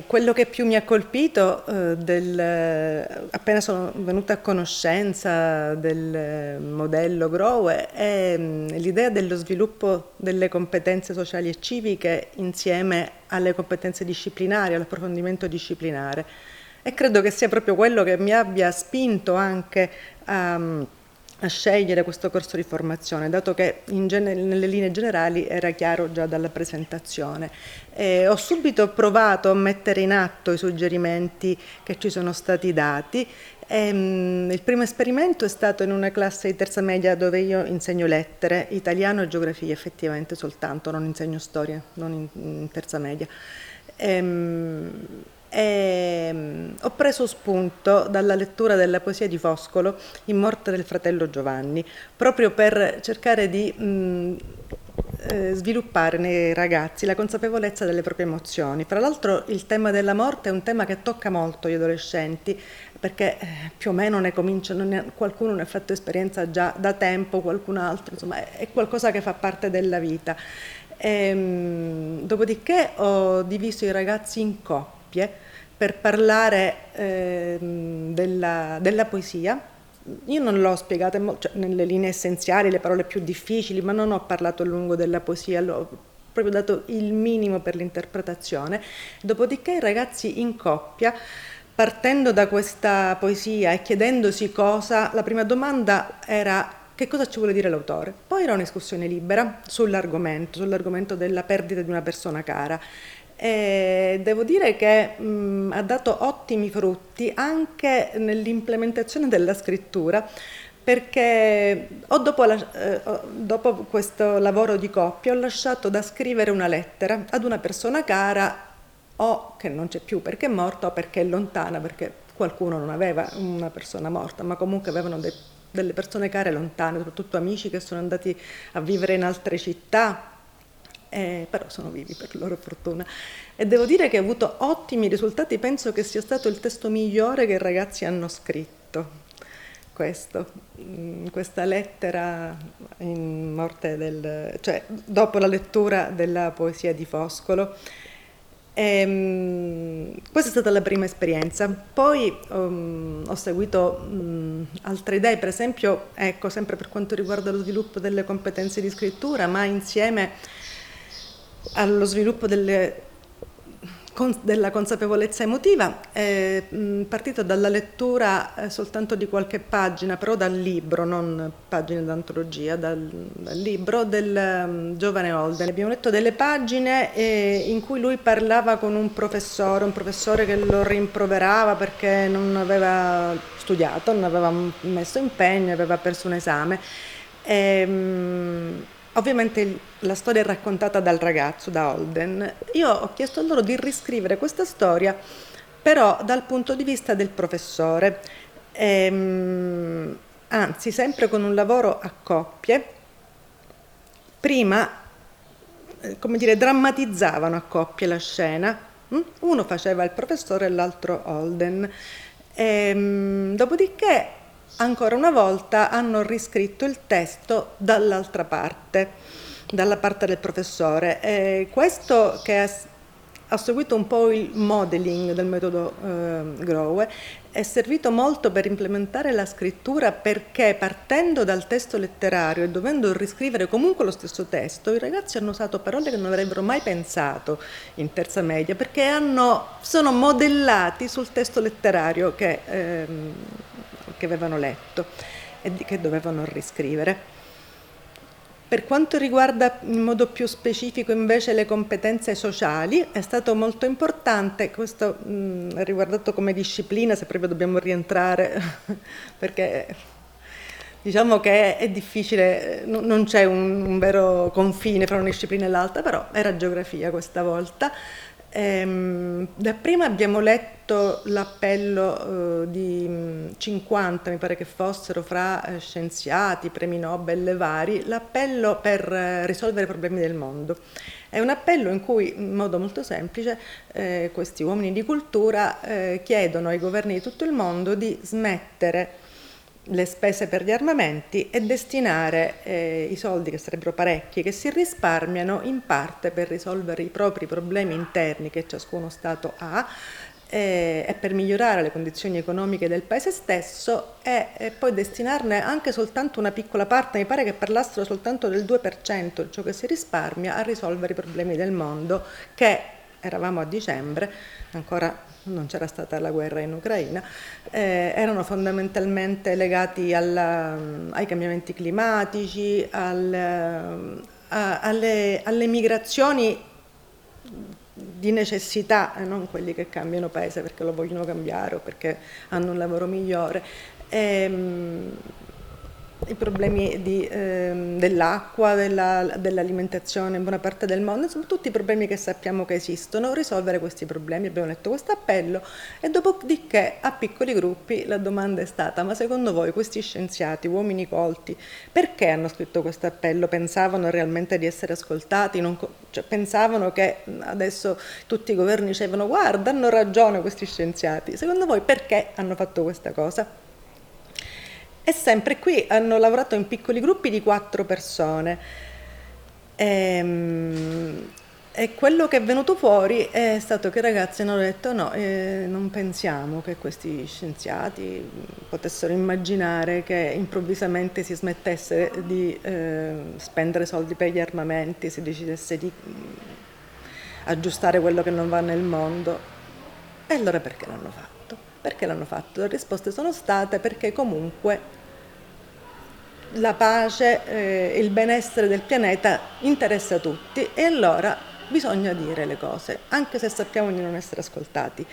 Quello che più mi ha colpito, appena sono venuta a conoscenza del modello Grow, è l'idea dello sviluppo delle competenze sociali e civiche insieme alle competenze disciplinari, all'approfondimento disciplinare. E credo che sia proprio quello che mi abbia spinto anche a scegliere questo corso di formazione, dato che nelle linee generali era chiaro già dalla presentazione. Ho subito provato a mettere in atto i suggerimenti che ci sono stati dati. Il primo esperimento è stato in una classe di terza media dove io insegno lettere, italiano e geografia effettivamente soltanto, non insegno storia, non in terza media. Ho preso spunto dalla lettura della poesia di Foscolo, In morte del fratello Giovanni, proprio per cercare di sviluppare nei ragazzi la consapevolezza delle proprie emozioni. Fra l'altro il tema della morte è un tema che tocca molto gli adolescenti, perché più o meno qualcuno ne ha fatto esperienza già da tempo, qualcun altro, insomma è qualcosa che fa parte della vita. Dopodiché ho diviso i ragazzi in coppie per parlare della poesia. Io non l'ho spiegata cioè, nelle linee essenziali, le parole più difficili, ma non ho parlato a lungo della poesia, l'ho proprio dato il minimo per l'interpretazione. Dopodiché i ragazzi in coppia, partendo da questa poesia e chiedendosi la prima domanda era: che cosa ci vuole dire l'autore? Poi era una discussione libera sull'argomento della perdita di una persona cara. E devo dire che ha dato ottimi frutti anche nell'implementazione della scrittura, perché dopo questo lavoro di coppia ho lasciato da scrivere una lettera ad una persona cara, o che non c'è più perché è morta o perché è lontana, perché qualcuno non aveva una persona morta, ma comunque avevano delle persone care lontane, soprattutto amici che sono andati a vivere in altre città. Però sono vivi per loro fortuna, e devo dire che ha avuto ottimi risultati. Penso che sia stato il testo migliore che i ragazzi hanno scritto, questa lettera in morte cioè dopo la lettura della poesia di Foscolo. Questa è stata la prima esperienza. Poi ho seguito altre idee, per esempio, ecco, sempre per quanto riguarda lo sviluppo delle competenze di scrittura, ma insieme allo sviluppo della consapevolezza emotiva, è partito dalla lettura soltanto di qualche pagina, però dal libro, non pagine d'antologia, dal libro del giovane Holden. Abbiamo letto delle pagine in cui lui parlava con un professore che lo rimproverava perché non aveva studiato, non aveva messo impegno, aveva perso un esame. Ovviamente la storia è raccontata dal ragazzo, da Holden. Io ho chiesto a loro di riscrivere questa storia, però dal punto di vista del professore, anzi sempre con un lavoro a coppie. Prima, come dire, drammatizzavano a coppie la scena, uno faceva il professore e l'altro Holden. Dopodiché ancora una volta hanno riscritto il testo dall'altra parte, dalla parte del professore. Questo che ha seguito un po' il modeling del metodo Grow, è servito molto per implementare la scrittura, perché partendo dal testo letterario e dovendo riscrivere comunque lo stesso testo, i ragazzi hanno usato parole che non avrebbero mai pensato in terza media, perché sono modellati sul testo letterario che avevano letto e che dovevano riscrivere. Per quanto riguarda in modo più specifico invece le competenze sociali, è stato molto importante, questo è riguardato come disciplina, se proprio dobbiamo rientrare, perché diciamo che è difficile, non c'è un vero confine fra una disciplina e l'altra, però era geografia questa volta. Dapprima abbiamo letto l'appello di 50, mi pare che fossero, fra scienziati, premi Nobel e vari, l'appello per risolvere i problemi del mondo. È un appello in cui, in modo molto semplice, questi uomini di cultura chiedono ai governi di tutto il mondo di smettere le spese per gli armamenti e destinare i soldi, che sarebbero parecchi, che si risparmiano, in parte per risolvere i propri problemi interni che ciascuno Stato ha, e per migliorare le condizioni economiche del paese stesso, e poi destinarne anche soltanto una piccola parte, mi pare che parlassero soltanto del 2% di ciò che si risparmia, a risolvere i problemi del mondo, che eravamo a dicembre, ancora non c'era stata la guerra in Ucraina, erano fondamentalmente legati ai cambiamenti climatici, alle migrazioni di necessità, non quelli che cambiano paese perché lo vogliono cambiare o perché hanno un lavoro migliore. I problemi dell'acqua, dell'alimentazione in buona parte del mondo, insomma tutti i problemi che sappiamo che esistono, risolvere questi problemi. Abbiamo letto questo appello e dopodiché a piccoli gruppi la domanda è stata: ma secondo voi questi scienziati, uomini colti, perché hanno scritto questo appello? Pensavano realmente di essere ascoltati? Cioè, pensavano che adesso tutti i governi dicevano: guarda, hanno ragione questi scienziati. Secondo voi perché hanno fatto questa cosa? E sempre qui hanno lavorato in piccoli gruppi di 4 persone. E quello che è venuto fuori è stato che i ragazzi hanno detto: no, non pensiamo che questi scienziati potessero immaginare che improvvisamente si smettesse di spendere soldi per gli armamenti, si decidesse di aggiustare quello che non va nel mondo. E allora perché l'hanno fatto? Perché l'hanno fatto? Le risposte sono state: perché comunque la pace, il benessere del pianeta interessa a tutti, e allora bisogna dire le cose, anche se sappiamo di non essere ascoltati.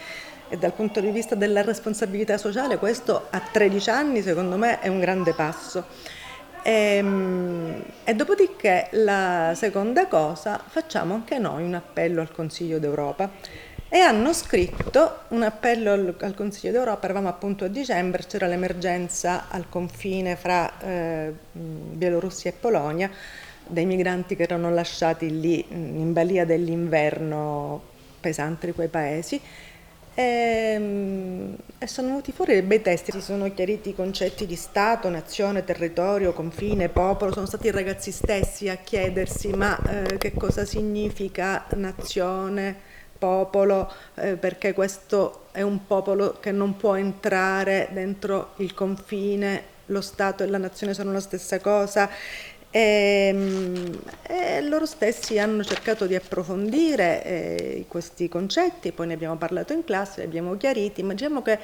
E dal punto di vista della responsabilità sociale, questo a 13 anni secondo me è un grande passo. E dopodiché, la seconda cosa, facciamo anche noi un appello al Consiglio d'Europa. E hanno scritto un appello al Consiglio d'Europa. Eravamo appunto a dicembre, c'era l'emergenza al confine fra Bielorussia e Polonia, dei migranti che erano lasciati lì in balia dell'inverno pesante di quei paesi. E sono venuti fuori dei bei testi, si sono chiariti i concetti di Stato, nazione, territorio, confine, popolo. Sono stati i ragazzi stessi a chiedersi: ma che cosa significa nazione, popolo, perché questo è un popolo che non può entrare dentro il confine, lo Stato e la nazione sono la stessa cosa. E loro stessi hanno cercato di approfondire questi concetti, poi ne abbiamo parlato in classe, li abbiamo chiariti. Immaginiamo che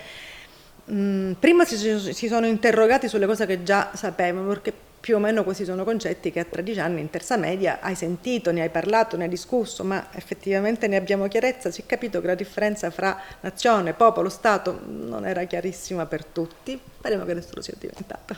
prima si sono interrogati sulle cose che già sapevano, perché più o meno questi sono concetti che a 13 anni in terza media hai sentito, ne hai parlato, ne hai discusso, ma effettivamente ne abbiamo chiarezza. Si è capito che la differenza fra nazione, popolo, Stato non era chiarissima per tutti. Speriamo che adesso lo sia diventata.